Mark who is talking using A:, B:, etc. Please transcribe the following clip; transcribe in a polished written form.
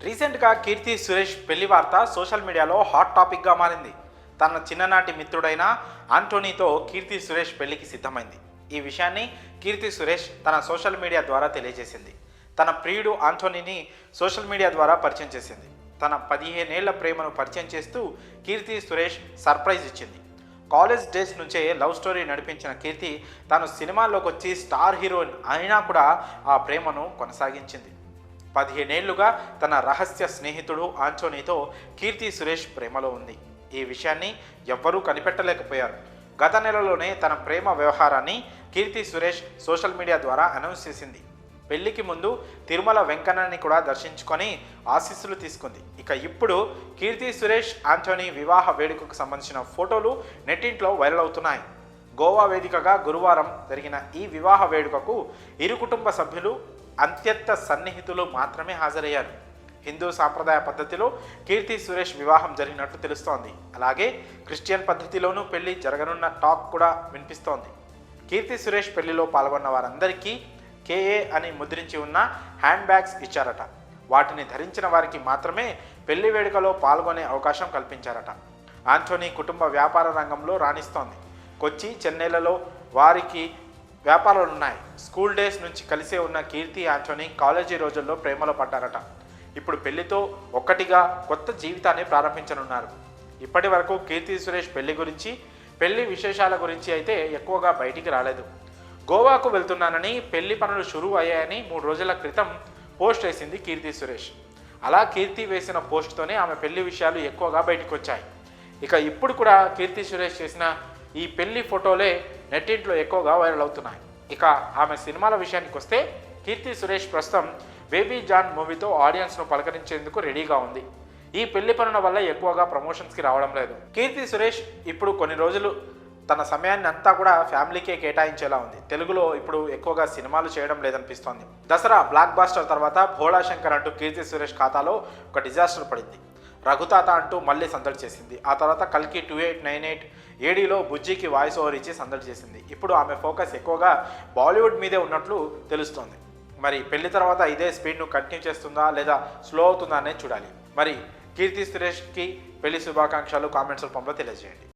A: రీసెంట్గా కీర్తి సురేష్ పెళ్లి వార్త సోషల్ మీడియాలో హాట్ టాపిక్గా మారింది. తన చిన్ననాటి మిత్రుడైన ఆంటోనీతో కీర్తి సురేష్ పెళ్లికి సిద్ధమైంది. ఈ విషయాన్ని కీర్తి సురేష్ తన సోషల్ మీడియా ద్వారా తెలియజేసింది. తన ప్రియుడు ఆంటోనీని సోషల్ మీడియా ద్వారా పరిచయం చేసింది. తన 15 ఏళ్ల ప్రేమను పరిచయం చేస్తూ కీర్తి సురేష్ సర్ప్రైజ్ ఇచ్చింది. కాలేజ్ డేస్ నుంచే లవ్ స్టోరీ నడిపించిన కీర్తి తాను సినిమాల్లోకి వచ్చి స్టార్ హీరోయిన్ అయినా కూడా ఆ ప్రేమను కొనసాగించింది. 15 ఏళ్లుగా తన రహస్య స్నేహితుడు ఆంటోనీతో కీర్తి సురేష్ ప్రేమలో ఉంది. ఈ విషయాన్ని ఎవ్వరూ కనిపెట్టలేకపోయారు. గత నెలలోనే తన ప్రేమ వ్యవహారాన్ని కీర్తి సురేష్ సోషల్ మీడియా ద్వారా అనౌన్స్ చేసింది. పెళ్లికి ముందు తిరుమల వెంకన్నని కూడా దర్శించుకొని ఆశీస్సులు తీసుకుంది. ఇక ఇప్పుడు కీర్తి సురేష్ ఆంటోనీ వివాహ వేడుకకు సంబంధించిన ఫోటోలు నెట్టింట్లో వైరల్ అవుతున్నాయి. గోవా వేదికగా గురువారం జరిగిన ఈ వివాహ వేడుకకు ఇరు కుటుంబ సభ్యులు అత్యంత సన్నిహితులు మాత్రమే హాజరయ్యారు. హిందూ సాంప్రదాయ పద్ధతిలో కీర్తి సురేష్ వివాహం జరిగినట్టు తెలుస్తోంది. అలాగే క్రిస్టియన్ పద్ధతిలోనూ పెళ్లి జరగనున్న టాక్ కూడా వినిపిస్తోంది. కీర్తి సురేష్ పెళ్లిలో పాల్గొన్న వారందరికీ కేఏ అని ముద్రించి ఉన్న హ్యాండ్ బ్యాగ్స్ ఇచ్చారట. వాటిని ధరించిన వారికి మాత్రమే పెళ్లి వేడుకలో పాల్గొనే అవకాశం కల్పించారట. ఆంటోనీ కుటుంబ వ్యాపార రంగంలో రాణిస్తోంది. కొచ్చి, చెన్నైలలో వారికి వ్యాపారాలున్నాయి. స్కూల్ డేస్ నుంచి కలిసే ఉన్న కీర్తి ఆంటోనీ కాలేజీ రోజుల్లో ప్రేమలో పడ్డారట. ఇప్పుడు పెళ్లితో ఒక్కటిగా కొత్త జీవితాన్ని ప్రారంభించనున్నారు. ఇప్పటి వరకు కీర్తి సురేష్ పెళ్లి గురించి, పెళ్లి విశేషాల గురించి అయితే ఎక్కువగా బయటికి రాలేదు. గోవాకు వెళ్తున్నానని, పెళ్లి పనులు షురూ అయ్యాయని 3 రోజుల క్రితం పోస్ట్ వేసింది కీర్తి సురేష్. అలా కీర్తి వేసిన పోస్ట్తోనే ఆమె పెళ్లి విషయాలు ఎక్కువగా బయటకు వచ్చాయి. ఇక ఇప్పుడు కూడా కీర్తి సురేష్ చేసిన ఈ పెళ్లి ఫోటోలే నెట్టింట్లో ఎక్కువగా వైరల్ అవుతున్నాయి. ఇక ఆమె సినిమాల విషయానికి వస్తే కీర్తి సురేష్ ప్రస్తుతం బేబీ జాన్ మూవీతో ఆడియన్స్ను పలకరించేందుకు రెడీగా ఉంది. ఈ పెళ్లి పనుల వల్ల ఎక్కువగా ప్రమోషన్స్కి రావడం లేదు. కీర్తి సురేష్ ఇప్పుడు కొన్ని రోజులు తన సమయాన్ని అంతా కూడా ఫ్యామిలీకే కేటాయించేలా ఉంది. తెలుగులో ఇప్పుడు ఎక్కువగా సినిమాలు చేయడం లేదనిపిస్తోంది. దసరా బ్లాక్ బాస్టర్ తర్వాత భోళా శంకర్ అంటూ కీర్తి సురేష్ ఖాతాలో ఒక డిజాస్టర్ పడింది. రఘుతాత అంటూ మళ్ళీ సందడి చేసింది. ఆ తర్వాత కల్కి 2898 ఏడీలో బుజ్జికి వాయిస్ ఓవర్ ఇచ్చి సందడి చేసింది. ఇప్పుడు ఆమె ఫోకస్ ఎక్కువగా బాలీవుడ్ మీదే ఉన్నట్లు తెలుస్తోంది. మరి పెళ్లి తర్వాత ఇదే స్పీడ్ను కంటిన్యూ చేస్తుందా లేదా స్లో అవుతుందా అనేది చూడాలి. మరి కీర్తి సురేష్కి పెళ్లి శుభాకాంక్షలు కామెంట్స్ రూపంలో తెలియజేయండి.